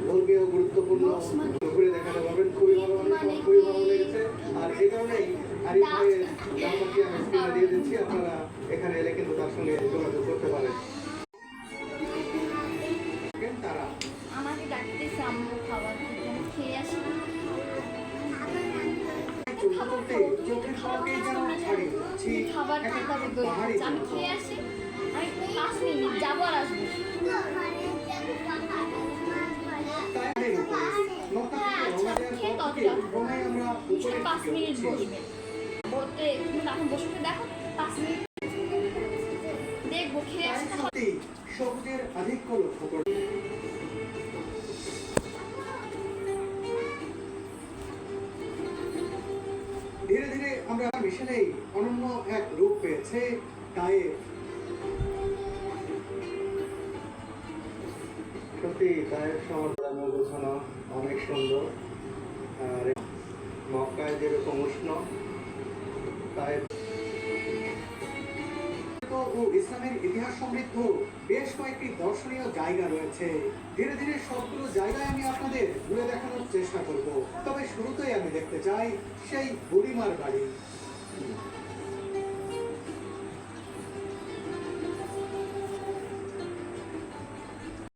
ধর্মীয় গুরুত্বপূর্ণ ঘুরে দেখাতে পারবেন। খুবই ভালো খুবই ভালো লেগেছে। আর এই কারণেই আরিফ ভাইয়ের নাম্বারটি আমি স্ক্রিনে দিয়ে দিচ্ছি, আপনারা এখানে এলে কিন্তু তার সঙ্গে যোগাযোগ করতে পারেন। তারা আমাকে ডাকতেছে আম্মু খাবার খেয়ে আসি। খাবার আমি খেয়ে আসি, আমি 5 মিনিট যাবো আর আসবো। 5 মিনিট বসবে বলতে তুমি এখন বসবে, দেখো 5 মিনিট দেখবো খেয়ে আসি। সবুজের আধিক্য লক্ষ্য করে ধীরে ধীরে আমরা মিশেলেই অনন্য এক রূপ পেয়েছে টাইফ। সত্যি টাইফ শহর গোছানো অনেক সুন্দর। আর মক্কায় যেরকম উষ্ণ, টাইফ ও ইসলামের ইতিহাস সমৃদ্ধ বেশ কয়েকটি দর্শনীয় জায়গা রয়েছে। ধীরে ধীরে সবগুলো জায়গায় আমি আপনাদের ঘুরে দেখানোর চেষ্টা করব। তবে শুরুতেই আমি দেখতে চাই সেই বুড়িমার বাড়ি।